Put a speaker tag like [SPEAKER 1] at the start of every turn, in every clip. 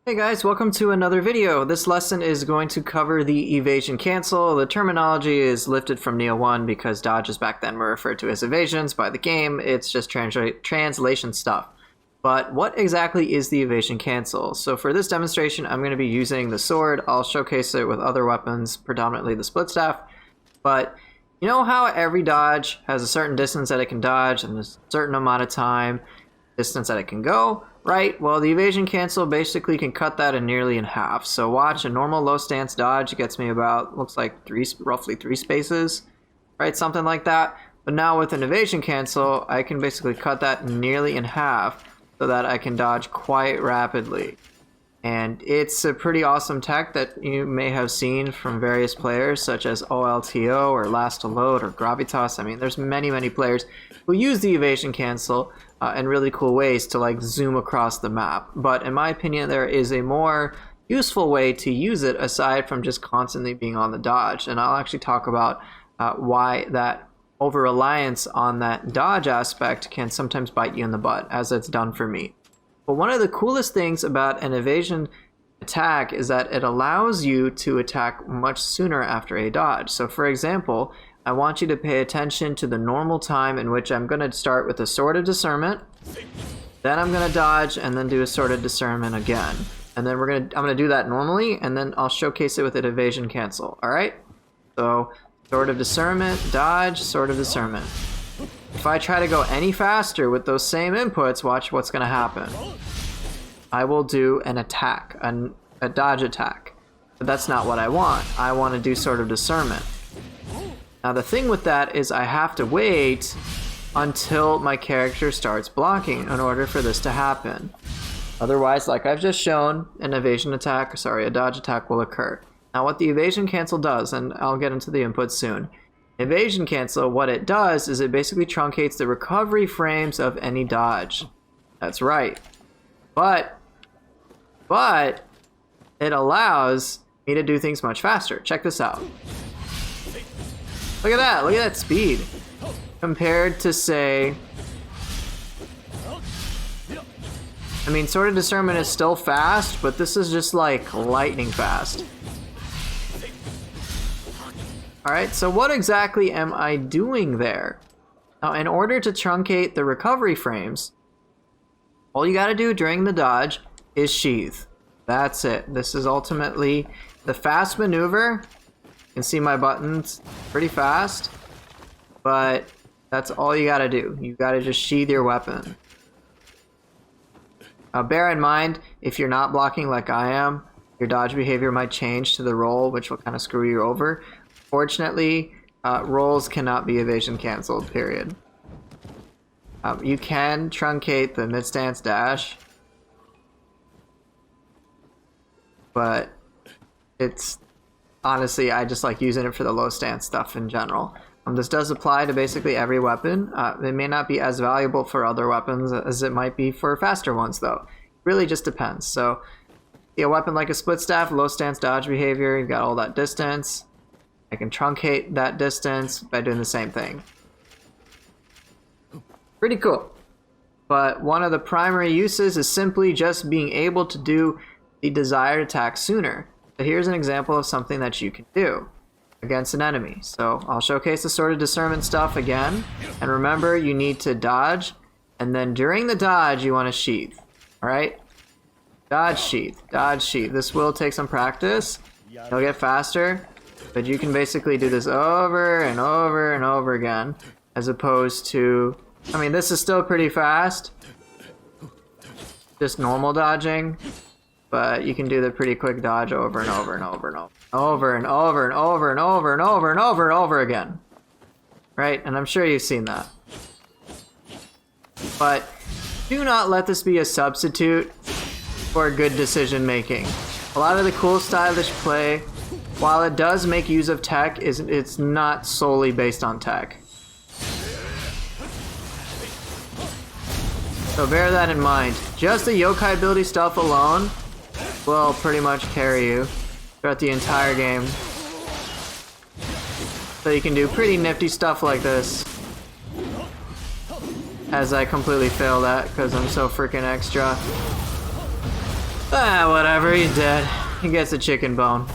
[SPEAKER 1] Hey guys, welcome to another video. This lesson is going to cover the Evasion Cancel. The terminology is lifted from Nioh 1 because dodges back then were referred to as evasions by the game. It's just translation stuff. But what exactly is the Evasion Cancel? So for this demonstration, I'm going to be using the sword. I'll showcase it with other weapons, predominantly the split staff. But you know how every dodge has a certain distance that it can dodge and a certain amount of time, distance that it can go? Right, well the Evasion Cancel basically can cut that nearly in half. So watch, a normal low stance dodge gets me about, looks like roughly three spaces, right, something like that. But now with an Evasion Cancel, I can basically cut that nearly in half so that I can dodge quite rapidly. And it's a pretty awesome tech that you may have seen from various players such as OLTO or Last to Load or Gravitas. I mean, there's many players who use the Evasion Cancel in really cool ways to like zoom across the map. But in my opinion, there is a more useful way to use it aside from just constantly being on the dodge. And I'll actually talk about why that over-reliance on that dodge aspect can sometimes bite you in the butt, as it's done for me. But one of the coolest things about an evasion attack is that it allows you to attack much sooner after a dodge. So for example, I want you to pay attention to the normal time in which I'm going to start with a Sword of Discernment, then I'm going to dodge and then do a Sword of Discernment again. And then I'm going to do that normally, and then I'll showcase it with an Evasion Cancel. Alright? So Sword of Discernment, dodge, Sword of Discernment. If I try to go any faster with those same inputs, watch what's going to happen. I will do an attack, a dodge attack. But that's not what I want. I want to do Sword of Discernment. Now the thing with that is I have to wait until my character starts blocking in order for this to happen. Otherwise, like I've just shown, a dodge attack will occur. Now what the Evasion Cancel does, and I'll get into the inputs soon, Evasion Cancel, what it does is it basically truncates the recovery frames of any dodge. That's right. But it allows me to do things much faster. Check this out. Look at that speed. Compared to, say, I mean, Sword of Discernment is still fast, but this is just like lightning fast. Alright, so what exactly am I doing there? Now, in order to truncate the recovery frames, all you gotta do during the dodge is sheath. That's it. This is ultimately the fast maneuver. You can see my buttons pretty fast, but that's all you gotta do. You gotta just sheath your weapon. Now bear in mind, if you're not blocking like I am, your dodge behavior might change to the roll, which will kind of screw you over. Fortunately, rolls cannot be evasion canceled, period. You can truncate the mid-stance dash, but it's honestly, I just like using it for the low stance stuff in general. This does apply to basically every weapon. It may not be as valuable for other weapons as it might be for faster ones, though. It really just depends. So, a weapon like a split staff, low stance dodge behavior, you've got all that distance. I can truncate that distance by doing the same thing. Pretty cool. But one of the primary uses is simply just being able to do the desired attack sooner. So here's an example of something that you can do against an enemy. So I'll showcase the Sword of Discernment stuff again. And remember, you need to dodge, and then during the dodge, you want to sheath. Alright? Dodge, sheath, dodge, sheath. This will take some practice. You'll get faster. But you can basically do this over and over and over again, as opposed to, I mean, this is still pretty fast, just normal dodging, but you can do the pretty quick dodge over and over and over and over and over and over and over and over and over and over again, right? And I'm sure you've seen that. But do not let this be a substitute for good decision making. A lot of the cool stylish play, while it does make use of tech, it's not solely based on tech. So bear that in mind. Just the yokai ability stuff alone will pretty much carry you throughout the entire game. So you can do pretty nifty stuff like this. As I completely fail that because I'm so freaking extra. Ah, whatever, he's dead. He gets a chicken bone.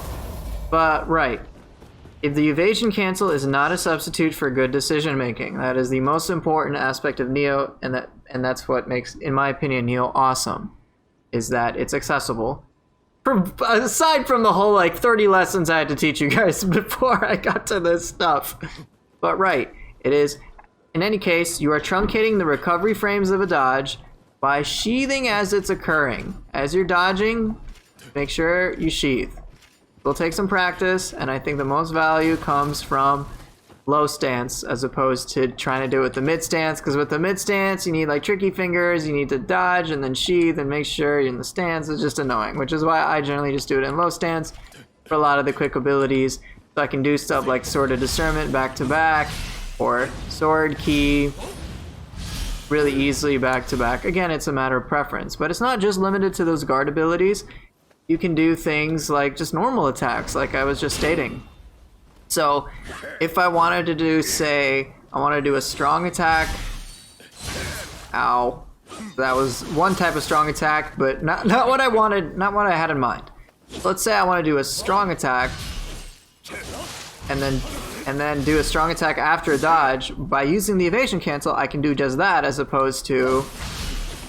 [SPEAKER 1] But, right. If the evasion cancel is not a substitute for good decision making, that is the most important aspect of Nioh, and that's what makes, in my opinion, Nioh awesome, is that it's accessible. Aside from the whole, like, 30 lessons I had to teach you guys before I got to this stuff. But right, it is. In any case, you are truncating the recovery frames of a dodge by sheathing as it's occurring. As you're dodging, make sure you sheath. It'll take some practice, and I think the most value comes from low stance as opposed to trying to do it with the mid stance, because with the mid stance you need like tricky fingers, you need to dodge and then sheath and make sure you're in the stance. It's just annoying, which is why I generally just do it in low stance for a lot of the quick abilities, so I can do stuff like Sword of Discernment back to back or Sword Key really easily back to back. Again, it's a matter of preference, but it's not just limited to those guard abilities. You can do things like just normal attacks, like I was just stating. So if I wanted to do, say, I want to do a strong attack. Ow. That was one type of strong attack, but not what I wanted, not what I had in mind. Let's say I want to do a strong attack and then do a strong attack after a dodge. By using the evasion cancel, I can do just that as opposed to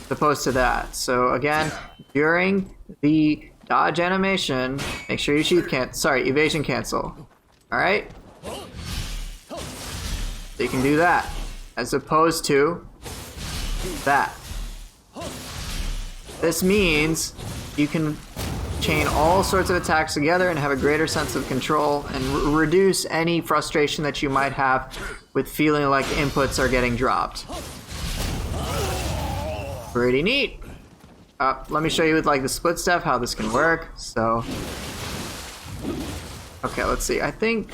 [SPEAKER 1] that. So again, during the dodge animation, make sure you evasion cancel. Alright? So you can do that as opposed to that. This means you can chain all sorts of attacks together and have a greater sense of control and reduce any frustration that you might have with feeling like inputs are getting dropped. Pretty neat. Let me show you with like the split stuff how this can work. So, okay, let's see. I think.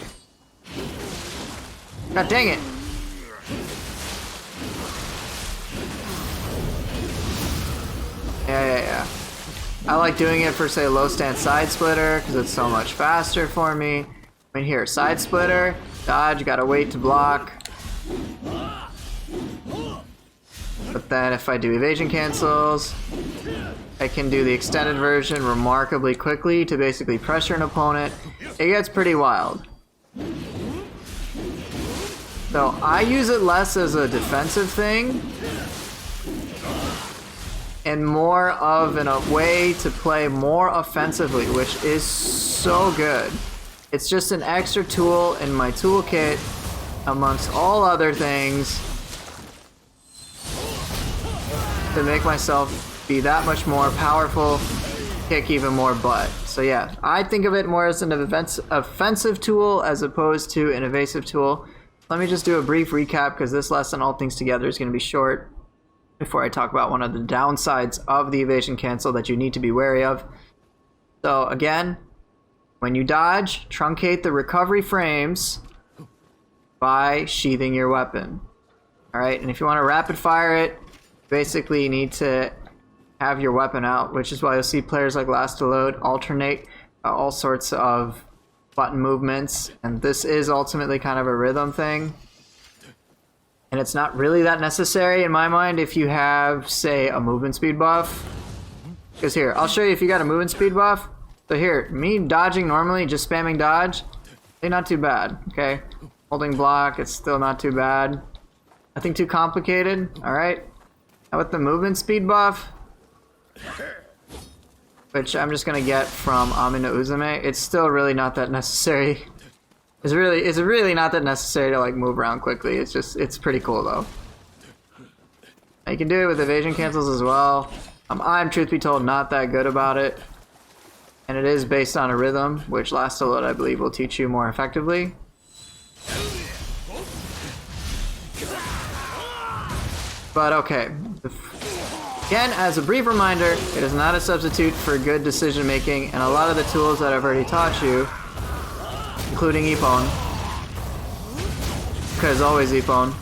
[SPEAKER 1] God dang it! Yeah. I like doing it for, say, low stance side splitter because it's so much faster for me. I mean, here, side splitter, dodge, gotta wait to block. But then if I do evasion cancels, I can do the extended version remarkably quickly to basically pressure an opponent. It gets pretty wild. So I use it less as a defensive thing and more of a way to play more offensively, which is so good. It's just an extra tool in my toolkit amongst all other things to make myself be that much more powerful, kick even more butt. So yeah, I think of it more as an offensive tool as opposed to an evasive tool. Let me just do a brief recap because this lesson, all things together, is going to be short before I talk about one of the downsides of the evasion cancel that you need to be wary of. So again, when you dodge, truncate the recovery frames by sheathing your weapon. Alright, and if you want to rapid fire it, basically you need to have your weapon out, which is why you'll see players like Last to Load alternate all sorts of button movements, and this is ultimately kind of a rhythm thing. And it's not really that necessary in my mind if you have, say, a movement speed buff. Because here, I'll show you if you got a movement speed buff. So here, me dodging normally, just spamming dodge, it's not too bad, okay? Holding block, it's still not too bad. Nothing too complicated, alright? Now with the movement speed buff, which I'm just gonna get from Amino Uzume, it's still really not that necessary. It's really not that necessary to like move around quickly. It's pretty cool though. Now you can do it with evasion cancels as well. I'm truth be told not that good about it, and it is based on a rhythm, which Last to Load I believe will teach you more effectively. But okay. Again, as a brief reminder, it is not a substitute for good decision making, and a lot of the tools that I've already taught you, including Ippon, because always Ippon,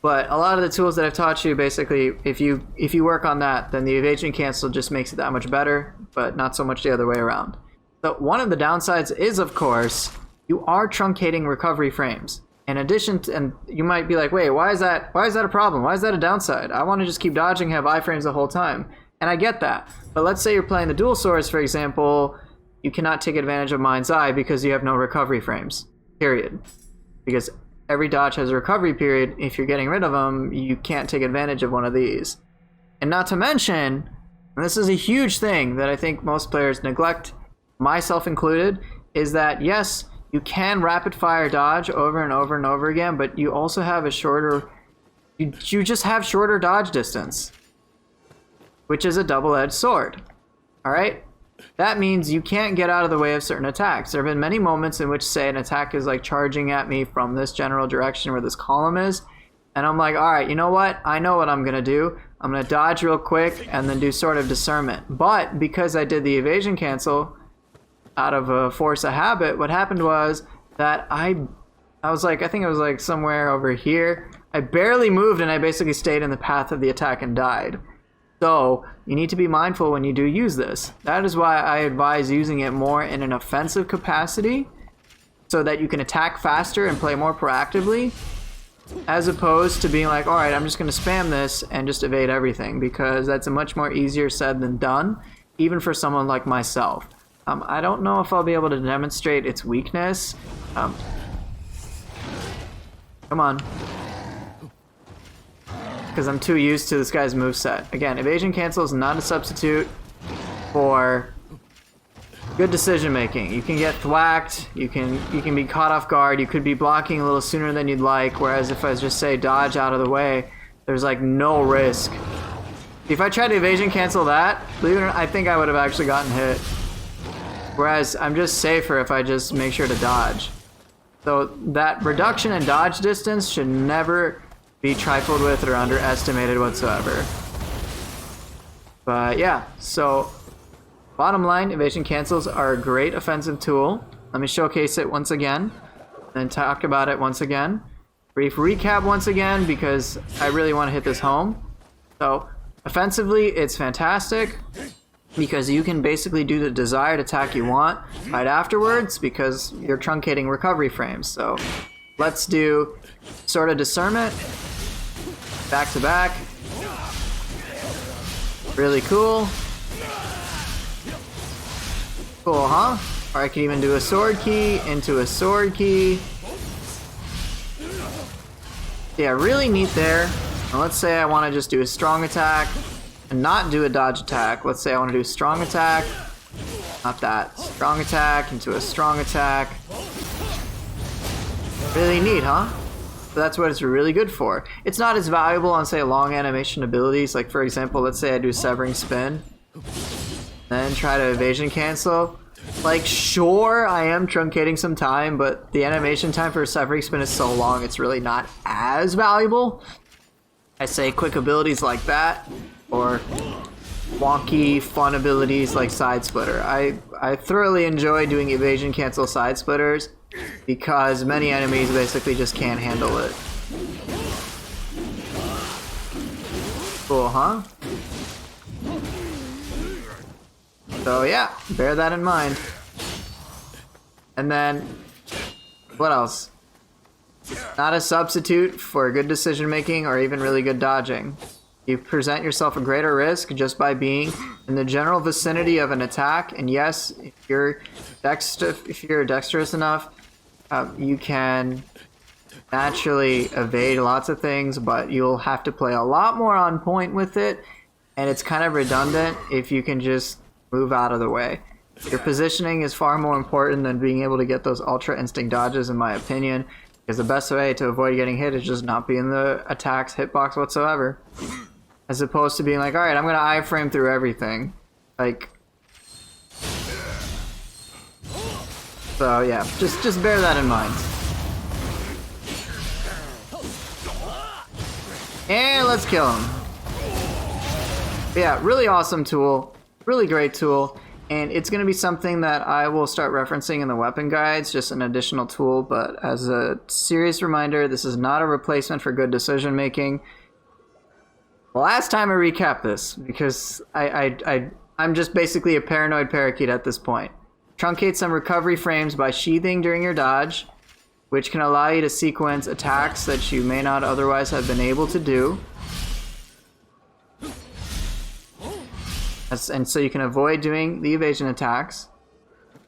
[SPEAKER 1] but a lot of the tools that I've taught you, basically, if you work on that, then the evasion cancel just makes it that much better, but not so much the other way around. So one of the downsides is, of course, you are truncating recovery frames. In addition to, and you might be like, wait, why is that a problem? Why is that a downside? I want to just keep dodging, have iframes the whole time. And I get that. But let's say you're playing the dual swords, for example, you cannot take advantage of Mind's Eye because you have no recovery frames, period. Because every dodge has a recovery period. If you're getting rid of them, you can't take advantage of one of these. And not to mention, and this is a huge thing that I think most players neglect, myself included, is that yes, you can rapid fire dodge over and over and over again, but you also have a shorter, you just have shorter dodge distance, which is a double-edged sword. All right? That means you can't get out of the way of certain attacks. There have been many moments in which, say, an attack is like charging at me from this general direction where this column is, and I'm like, all right, you know what? I know what I'm gonna do. I'm gonna dodge real quick and then do Sword of Discernment. But because I did the evasion cancel out of a force of habit, what happened was that I was like, I think it was like somewhere over here. I barely moved and I basically stayed in the path of the attack and died. So you need to be mindful when you do use this. That is why I advise using it more in an offensive capacity so that you can attack faster and play more proactively, as opposed to being like, all right, I'm just going to spam this and just evade everything, because that's a much more easier said than done, even for someone like myself. I don't know if I'll be able to demonstrate its weakness. Come on. Because I'm too used to this guy's moveset. Again, Evasion Cancel is not a substitute for good decision making. You can get thwacked, you can be caught off guard, you could be blocking a little sooner than you'd like, whereas if I just say dodge out of the way, there's like no risk. If I tried to Evasion Cancel that, believe it or not, I think I would have actually gotten hit. Whereas I'm just safer if I just make sure to dodge. So that reduction in dodge distance should never be trifled with or underestimated whatsoever. But yeah, so bottom line, evasion cancels are a great offensive tool. Let me showcase it once again and talk about it once again. Brief recap once again, because I really want to hit this home. So offensively, it's fantastic because you can basically do the desired attack you want right afterwards because you're truncating recovery frames. So let's do Sword of Discernment. Back to back. Really cool. Cool, huh? Or I can even do a sword key into a sword key. Yeah, really neat there. Now let's say I want to just do a strong attack and not do a dodge attack. Let's say I want to do a strong attack. Not that. Strong attack into a strong attack. Really neat, huh? So that's what it's really good for. It's not as valuable on, say, long animation abilities. Like, for example, let's say I do Severing Spin, then try to Evasion Cancel. Like, sure, I am truncating some time, but the animation time for a Severing Spin is so long, it's really not as valuable. I say quick abilities like that, or wonky, fun abilities like Side Splitter. I thoroughly enjoy doing Evasion Cancel Side Splitters, because many enemies basically just can't handle it. Cool, huh? So yeah, bear that in mind. And then, what else? Not a substitute for good decision making or even really good dodging. You present yourself a greater risk just by being in the general vicinity of an attack, and yes, if you're dexterous enough, you can naturally evade lots of things, but you'll have to play a lot more on point with it, and it's kind of redundant if you can just move out of the way. Your positioning is far more important than being able to get those ultra instinct dodges, in my opinion, because the best way to avoid getting hit is just not be in the attack's hitbox whatsoever, as opposed to being like, alright, I'm gonna iframe through everything. Like, so yeah, just bear that in mind. And let's kill him. But yeah, really awesome tool, really great tool, and it's going to be something that I will start referencing in the weapon guides, just an additional tool, but as a serious reminder, this is not a replacement for good decision making. Last time I recapped this, because I'm just basically a paranoid parakeet at this point. Truncate some recovery frames by sheathing during your dodge, which can allow you to sequence attacks that you may not otherwise have been able to do. and so you can avoid doing the evasion attacks.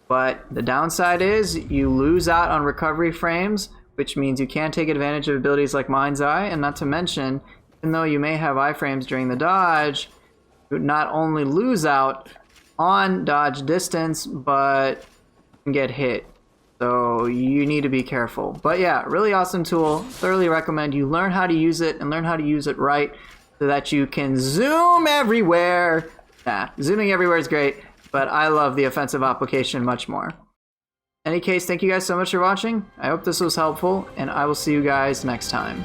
[SPEAKER 1] But the downside is you lose out on recovery frames, which means you can't take advantage of abilities like Mind's Eye, and not to mention, even though you may have iframes during the dodge, you not only lose out on dodge distance, but can get hit. So you need to be careful. But yeah, really awesome tool. Thoroughly recommend you learn how to use it and learn how to use it right so that you can zoom everywhere. Yeah, zooming everywhere is great, but I love the offensive application much more. In any case, thank you guys so much for watching. I hope this was helpful, and I will see you guys next time.